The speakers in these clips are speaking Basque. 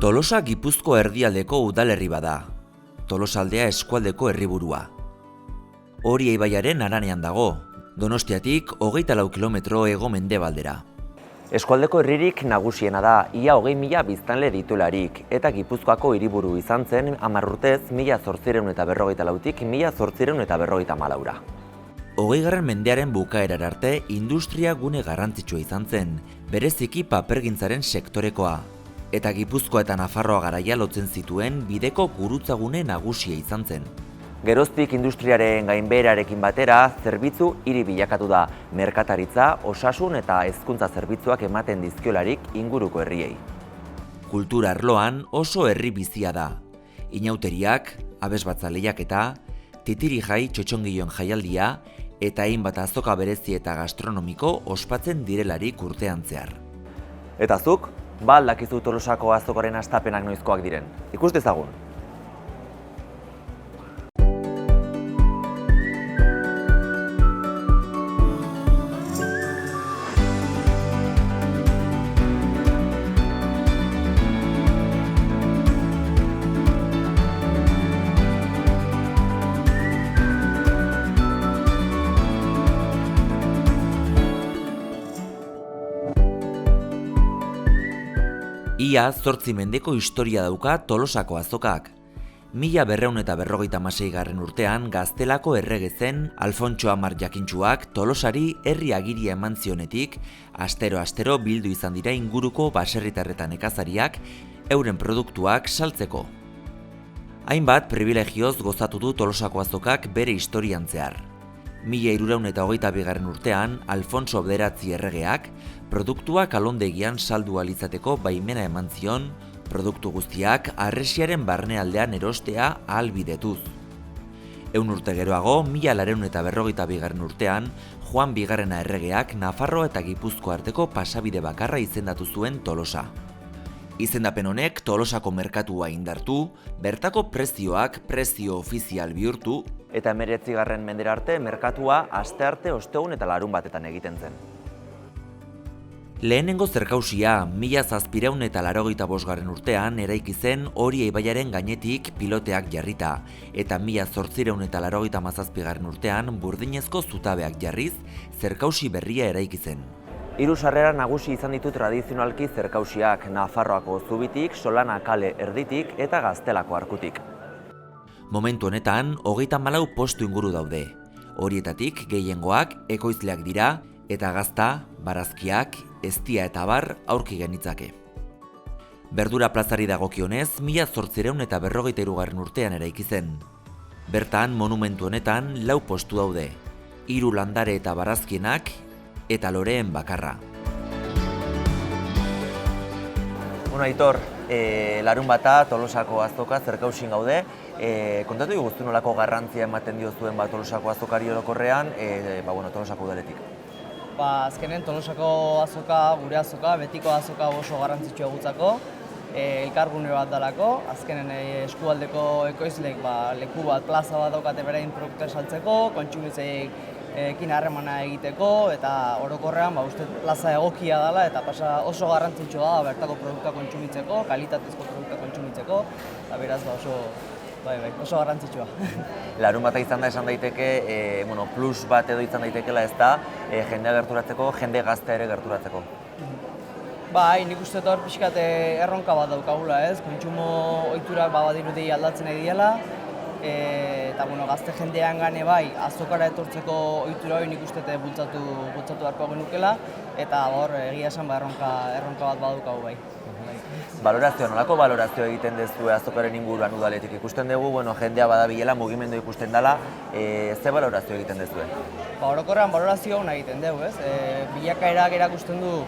Tolosa Gipuzko erdialdeko udalerri bada. Tolosaldea eskualdeko herriburua. Oria ibaiaren haranean dago, Donostiatik 24 kilometro hego-mendebaldera. Eskualdeko herririk nagusiena da, ia 20.000 biztanle dituelarik, eta Gipuzkoako hiriburu izan zen 10 urtez 1854tik 1854. 20. mendearen bukaerar arte industria gune garrantzitsua izan zen, bereziki papergintzaren sektorekoa, eta Gipuzkoa eta Nafarroa garaia lotzen zituen bideko gurutzagune nagusia izan zen. Geroztik industriaren gainbeherarekin batera, zerbitzu hiri bilakatu da, merkataritza, osasun eta hezkuntza zerbitzuak ematen dizkiolarik inguruko herriei. Kultura arloan oso herri bizia da. Inauteriak, abesbatza lehiaketa, titiri jai txotxongiloen jaialdia, eta hainbat azoka berezi eta gastronomiko ospatzen direlarik urtean zehar. Eta zuk, aldakizu Tolosako azokaren hastapenak noizkoak diren. Ikus dezagun. Ia 8 mendeko historia dauka Tolosako azokak. 1256. urtean Gaztelako errege zen Alfontso Amar Jakintsuak Tolosari herri agiria eman zionetik, astero bildu izan dira inguruko baserritarretan nekazariak euren produktuak saltzeko. Hainbat privilegioz gozatu du Tolosako azokak bere historian zehar. 1322. urtean Alfonso Bederatzi erregeak produktuak alondegian saldu ahal izateko baimena eman zion, produktu guztiak harresiaren barnealdean erostea ahalbidetuz. 100 urte geroago, 1242. urtean, Juan Bigarrena erregeak Nafarroa eta Gipuzkoa arteko pasabide bakarra izendatu zuen Tolosa. Izendapen honek Tolosako merkatua indartu, bertako prezioak prezio ofizial bihurtu, eta 19. mendera arte merkatua astearte, ostegun eta larun batetan egiten zen. Lehenengo zerkausia 1785. urtean eraiki zen Oria ibaiaren gainetik piloteak jarrita, eta 1887. urtean burdinezko zutabeak jarriz zerkausi berria eraiki zen. 3 sarrera nagusi izan ditu tradizionalki zerkausiak, Nafarroako Zubitik, Solana kale erditik eta Gaztelako arkutik. Momentu honetan, 34 postu inguru daude. Horietatik gehiengoak ekoizleak dira, eta gazta, barazkiak, eztia eta abar aurki genitzake. Berdura plazari dagokionez, 1853. urtean eraiki zen. Bertan, monumentu honetan 4 postu daude, 3 landare eta barazkienak, eta loreen bakarra. Aitor, larun bata Tolosako azoka zerkausin gaude. Kontatu guztu nolako garrantzia ematen diozuen Tolosako azokari orokorrean, Tolosako udaletik. Azkenen Tolosako azoka, gure azoka, betiko azoka oso garrantzitsua gutzako, elkargune bat dalako, azkenen eskualdeko ekoizleek leku bat, plaza bat daukate berain produktua saltzeko, kontsumitzeik ekin harremana egiteko, eta orokorrean uste plaza egokia dela, eta oso garrantzitsua da bertako produktua kontsumitzeko, kalitatezko produktua kontsumitzeko, eta beraz oso garrantzitsua. Larun bata izan da esan daiteke, plus bat edo izan daitekela ez da, jendea gerturatzeko, jende gaztea ere gerturatzeko. Nik uste hor pixkat erronka bat daukagula ez, kontsumo ohiturak badirudi aldatzen nahi diela, eta gazte jendean gane azokara etortzeko ohitura hori nik uste bultzatu beharko genukela, eta hor egia esan erronka bat badukagu bai. Balorazio, nolako balorazio egiten dezue azokaren inguruan udaletik? Ikusten dugu, jendea badabilela, mugimendu ikusten dela, ze balorazio egiten dezue? Orokorrean balorazio hona egiten dugu, ez? Bilakaerak erakusten du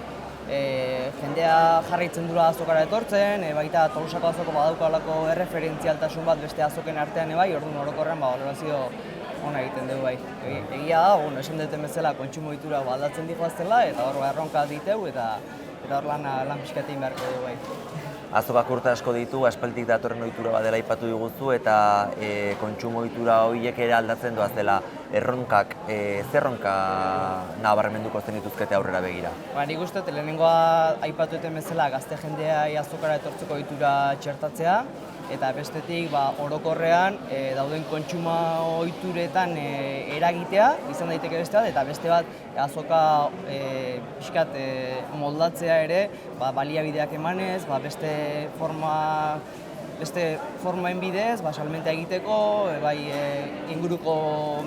jendea jarraitzen dura azokara etortzen, baita Tolosako azoko badaukalako erreferentzialtasun bat beste azoken artean orduan orokorrean balorazio hona egiten dugu bai. Egia da, esan duten bezala kontsumo ohitura aldatzen dihoaztela, eta hor erronka diteu, eta hor lan pixkatein beharko dugu bai. Azokak urte asko ditu, aspalditik datorren ohitura bat dela aipatu diguzu eta kontsumo ohitura horiek ere aldatzen doazela. Erronkak, zer erronka nabarmenduko zenituzkete aurrera begira? Nik uste, lehenengoa aipatu duten bezala gazte jendea azokara etortzeko ohitura txertatzea, eta bestetik orokorrean dauden kontsumo ohituretan eragitea, izan daiteke beste bat, eta beste bat azoka pixkat moldatzea ere, baliabideak emanez, beste formaen bidez, salmenta egiteko, inguruko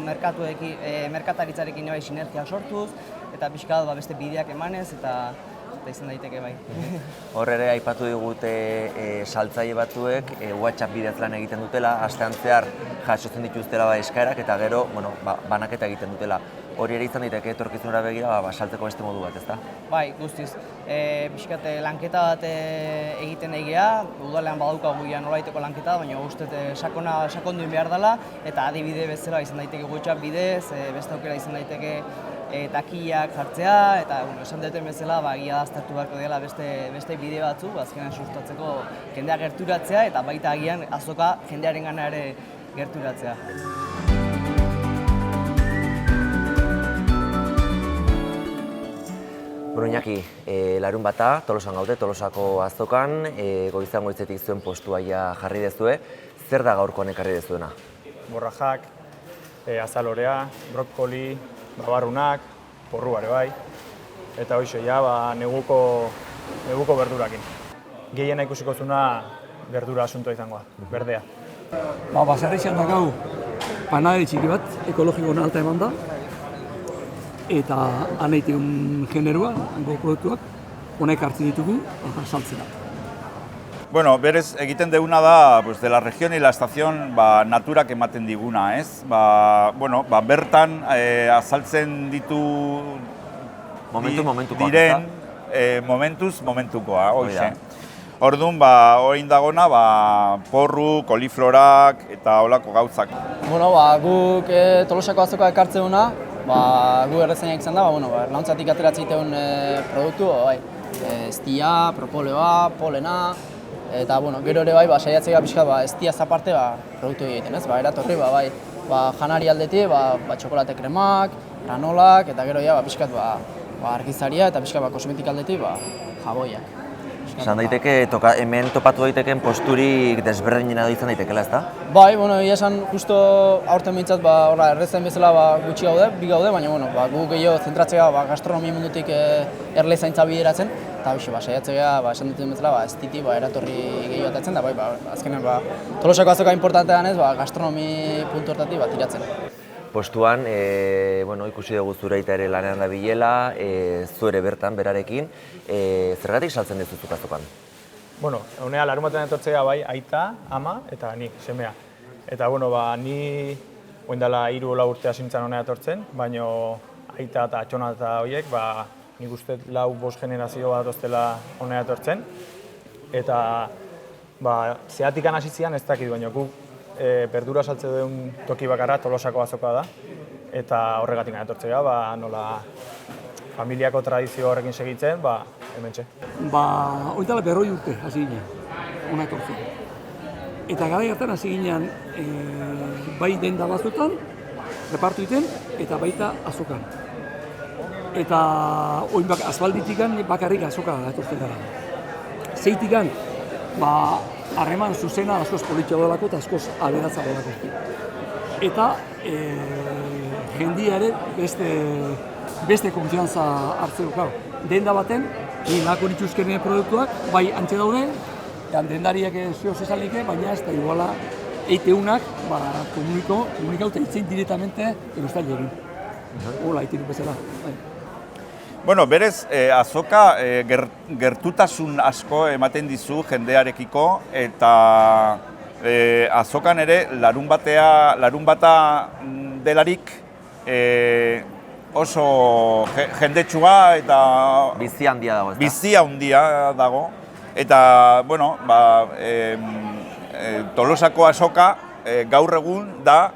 merkataritzarekin sinergiak sortuz, eta pixkat beste bideak emanez, eta izan daiteke bai. Hor ere aipatu digute saltzaile batzuek WhatsApp bidez lan egiten dutela, astean zehar jasotzen dituztela eskaerak eta gero banaketa egiten dutela. Hori ere izan daiteke etorkizunera begira saltzeko beste modu bat, ezta? Bai, guztiz. Pixkat lanketa bat egiten egia, udalean badaukagu nolaiteko lanketa, baina uste sakonduin behar dela, eta adibide bezala izan daiteke WhatsApp bidez, beste aukera izan daiteke takillak jartzea, eta esan duten bezala ia aztertu beharko dela beste bide batzuk, azkenean sustatzeko jendea gerturatzea, eta baita agian azoka jendearen gana ere gerturatzea. Iñaki, larunbata, Tolosan gaude, Tolosako azokan, goizan goizetik zuen postua jarri dezue. Zer da gaurkoan ekarri dezuena? Borrajak, azalorea, brokoli, babarrunak, porruare bai, eta hoxe neguko berdurakin. Gehiena ikusiko zuna berdura asuntoa izangoa, berdea. Baserri izan dakau panaderi txiki bat, ekologikoan alta eman da, eta anaitekun generua, produktuak, honek hartzen ditugu, saltzera. Bueno, berez egiten deguna da, de la región y la estación naturak ematen diguna, ez? Bertan azaltzen ditu diren momentukoa, hoxe. Orduan, orain dagona, porru, koliflorak eta holako gauzak. Guk Tolosako azoka ekartzen duna, gu errezainak izan da, erlauntzatik ateratzen diteun produktu, estia, propoleoa, polena, eta gero ere saiatzea pixkat estiaz aparte produktu egiten, ez? Eratorri, janari aldetik, txokolate kremak, granolak, eta gero pixkat argizaria eta pixkat kosmetik aldetik jaboiak. Esan daiteke, hemen topatu daiteken posturik desberdinena izan daitekela, ezta? Bai, egia esan, justo aurten behintzat, errezain bezala gutxi gaude, bi gaude, baina gu gehiago zentratzea gastronomia mundutik erlezaintza bideratzen, eta saiatzea, esan duten bezala, estiti eratorri gehiago atatzen, da azkenean Tolosako azoka importantean ez, gastronomi puntu hortatik tiratzen. Postuan, ikusi dugu zureita ere lanean da bilela, zu ere bertan, berarekin, zergatik saltzen dezuzuk azokan? Honea larunbatean etortzea aita, ama eta ni, semea. Eta ni oindala 3-4 urte hasi nintzen honea etortzen, baina aita eta atxona eta horiek, nik uste 4-5 generazio bat doztela honea etortzen. Eta zehatikan hasi zian ez dakit, baina guk berdura saltze duen toki bakarra Tolosako azoka da, eta horregatik etortzea, nola familiako tradizio horrekin segitzen, hementxe. Ointala 40 urte hasi ginen, hona etortzen. Eta gara hartan hasi ginen bai denda batzuetan, repartu egiten, eta baita azokan. Eta asfalditikan bakarrik azoka etortzen gara. Zeitikan, harreman zuzena askoz politxea delako eta askoz aberatza delako. Eta jendia ere beste konfiantza hartzen dukau. Denda baten, nahiko nituzkenen produktuak, bai antxe daude, dendariak zioz esalike, baina ez da iguala eiteunak komunikau eta itzen direktamente erostal egin. Hola, eitenu bezala. Berez, azoka gertutasun asko ematen dizu jendearekiko, eta azokan ere larunbata delarik oso jendetsua eta bizia handia dago, ezta? Bizia handia dago, eta Tolosako azoka gaur egun da,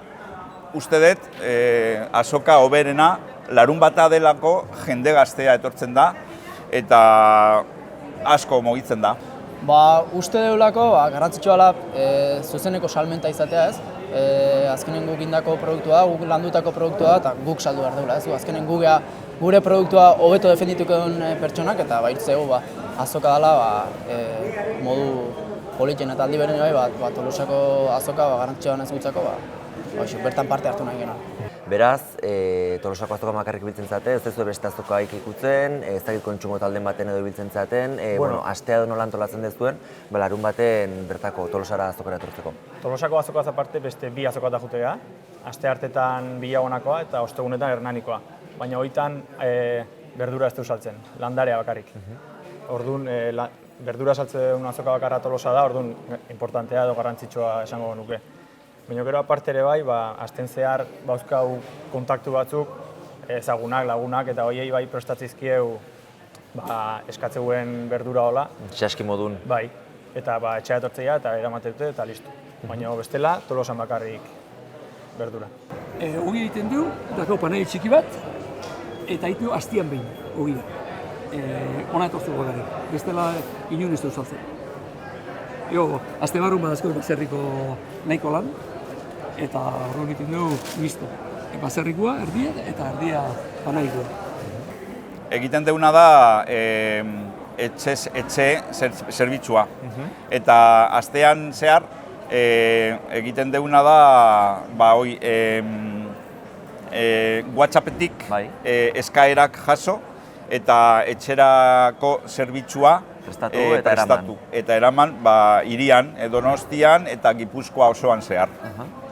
uste dut, azoka hoberena larunbata delako jende gaztea etortzen da, eta asko mugitzen da. Uste deulako, garrantzitsua dela zuzeneko salmenta izatea ez. Azkenen guk indako produktua, guk landutako produktua eta guk saldu behar deula ez. Azkenen gure produktua hobeto defendituko duen pertsonak eta baitzegu azoka dela modu politxen eta aldi beren Tolosako azoka garrantzitsua ez gutzako, bertan parte hartu nahi genuen. Beraz, Tolosako azoka makarrik biltzen zate, ez duzu beste azokaik ikutzen, ez dakit kontsumo talden baten edo biltzen zaten, astea edo nola antolatzen dezuen, larun baten bertako Tolosara azokara etortzeko. Tolosako azokaz aparte beste bi azoka da jutea, aste hartetan bilagonakoa eta ostegunetan hernanikoa. Baina hoitan berdura ez du saltzen, landarea bakarrik. Orduan, berdura saltzen azoka bakarra Tolosa da, orduan importantea edo garrantzitsua esango nuke. Baina gero aparte ere bai, asten zehar bauzkau kontaktu batzuk, ezagunak, lagunak, eta hoiei bai prestatzizkieu eskatzeuen berdura hola. Txaski modun. Bai, eta etxea etortzea eta eramatete eta listo. Baina bestela, Tolosan bakarrik berdura. Ogi egiten du, dako panai txiki bat, eta haitu hastian behin, ogia. Ona etortzeko gari, bestela inun ez du saltzen. Azte barrun badazko baserriko nahiko lan, eta horro egiten du misto. Baserrikoa, erdia, eta erdia panaikoa. Egiten deuna da etxe zerbitzua. Eta astean zehar egiten deuna da WhatsAppetik eskaerak jaso eta etxerako zerbitzua prestatu eta eraman hirian, Donostian eta Gipuzkoa osoan zehar.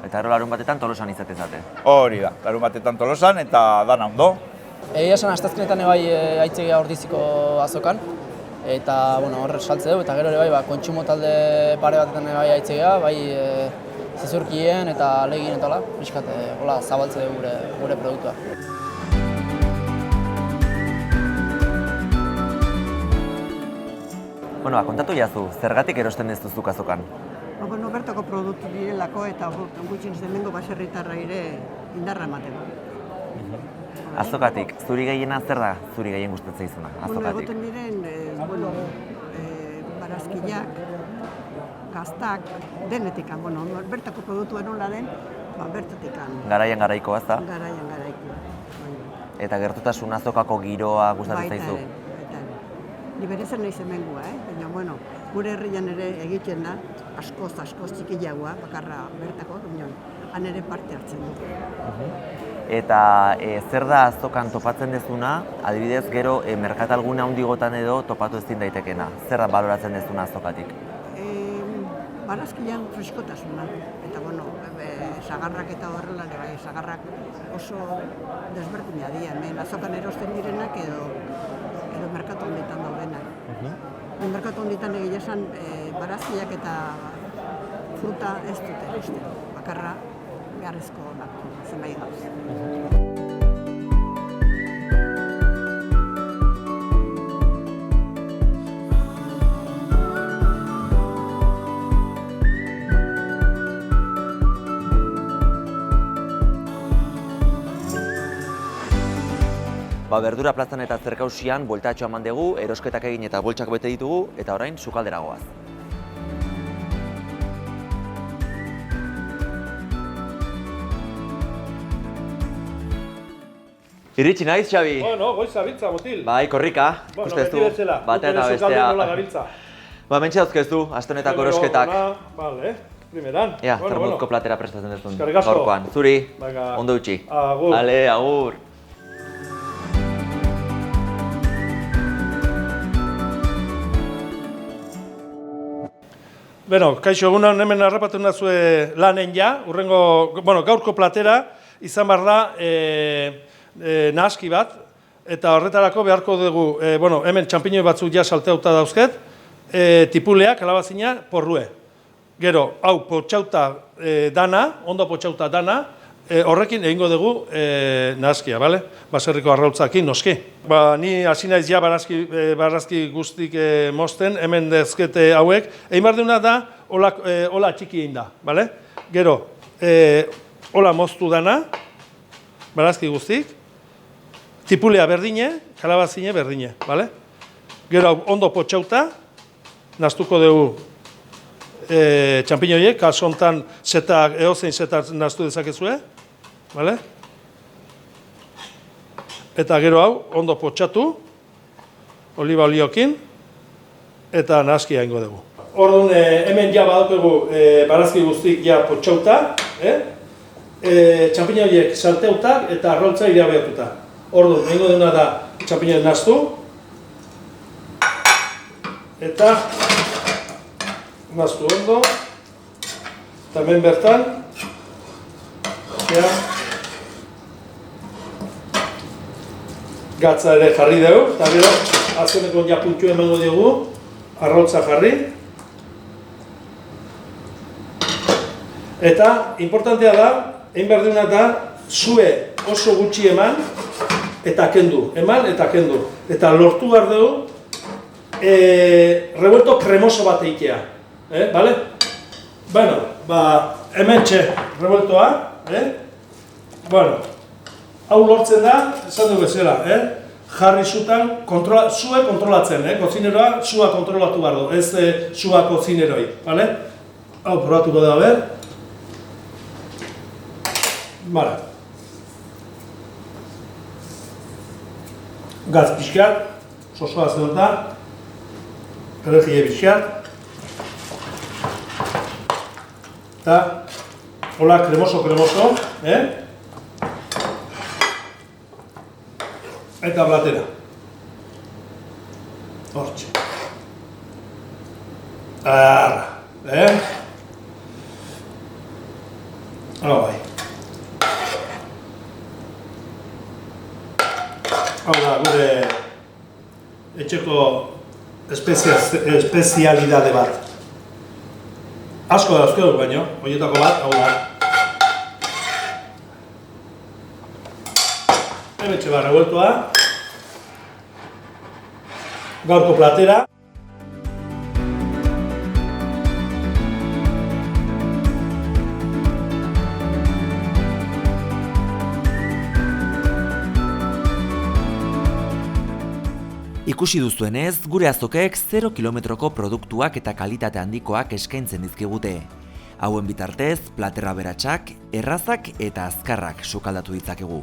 Eta gero larun batetan Tolosan izatezate. Hori da, larun batetan Tolosan eta dana ondo. Egia esan, asteazkenetan bai aitzegea ordiziko azokan, eta hor saltze dugu, eta gero ere bai kontsumo talde pare batetan bai aitzegea, bai zizurkien eta legin eta hola zabaltze dugu gure produktua. Kontatu jazu, zergatik erosten ez duzuk azokan? Bertako produktu direlako eta gutxin zemengo baserritarra ere indarra emateko. Azokatik, zuri gehiena zer da zuri gehien gustatzen zaizuna? Azokatik. Egoten diren, barazkiak, gaztak, denetikan, bertako produktua nola den, bertatikan. Garaian garaikoa, ez da? Garaian garaikoa. Eta gertutasun azokako giroa gustatzen zaizu? Baita ere. Ni berezen nahi zemengua, baina, gure herrian ere egiten da, askoz txikiagoa, bakarra bertako, han ere parte hartzen du. Eta zer da azokan topatzen dezuna, adibidez gero merkatalgune handigotan edo topatu ezin daitekena? Zer da baloratzen dezuna azokatik? Barazkian freskotasuna, eta sagarrak eta horrela, sagarrak oso desberdina dira, azokan erosten direnak edo merkatu honditan daudenak. Merkatu honditan egia esan barazkiak eta fruta ez dute erosten, bakarra beharrezko zenbait gauz. Berdura plazan eta zerkausian bueltatxo eman dugu, erosketak egin eta boltsak bete ditugu, eta orain sukaldera goaz. Iritsi naiz, Xabi? Goiz zabiltza, motil. Bai, korrika, ikustezu, batea eta bestea. Mentxe dauzkezu, aste honetako erosketak. Vale, primeran. Termozko platera prestatzen dezun, gaurkoan. Zuri, ondo utzi. Agur. Ale, agur. Kaixo, egunan hemen harrapatu nazue lanen ja, gaurko platera izan behar da nahaski bat, eta horretarako beharko dugu, hemen txampiñoi batzuk ja salteuta dauzket, tipuleak, kalabazina, porrue. Gero, hau potxauta dana, ondo potxauta dana, horrekin egingo dugu nahaskia, bale? Baserriko arrautzakin, noski. Ni hasi naiz ja barazki guztik mozten, hemen dezkete hauek. Egin behar duna da, hola txiki egin da, bale? Gero, hola moztu dana, barazki guztik. Tipulea berdine, kalabazine berdine, bale? Gero ondo potxauta, naztuko dugu txampiñoiek, kasu honetan edozein zeta naztu dezakezue, bale? Eta gero hau, ondo potxatu, oliba oliokin, eta nahaskia ingo dugu. Orduan, hemen ja badaukagu barazki guztik ja potxauta, txampiñoiek salteuta eta arroltza irabeatuta. Orduan, egingo dena da txampiñoiek naztu, eta naztu ondo, eta hemen bertan, gatza ere jarri dugu, eta gero, azkeneko ja puntu emango dugu, arrotza jarri. Eta, importantea da, egin behar duena da, zue oso gutxi eman, eta kendu, eman eta kendu. Eta lortu behar dugu, revuelto kremoso bat egitea, bale? Bueno, hemen txe, revueltoa, bueno, hau lortzen da, esan dugu bezala, jarri zutan, zue kontrolatzen, kozineroa zua kontrolatu behar du, ez zua kozineroi, bale? Hau probatuko da, ber? Bale. Gaz pixkat, sosoa zen da, perejile pixkat, eta hola kremoso, eta platera. Hortxe. Arra, hau bai. Hau da, gure etxeko espezialidade bat. Asko dauzkegu baino, horietako bat, hau da. Hemetxe bat revueltoa, gaurko platera. Ikusi duzuenez, gure azokek 0 kilometroko produktuak eta kalitate handikoak eskaintzen dizkigute. Hauen bitartez, platerra beratsak, errazak eta azkarrak sukaldatu ditzakegu.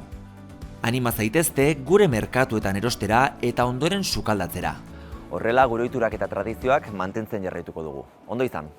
Anima zaitezte gure merkatuetan erostera eta ondoren sukaldatzera. Horrela, gure ohiturak eta tradizioak mantentzen jarraituko dugu. Ondo izan!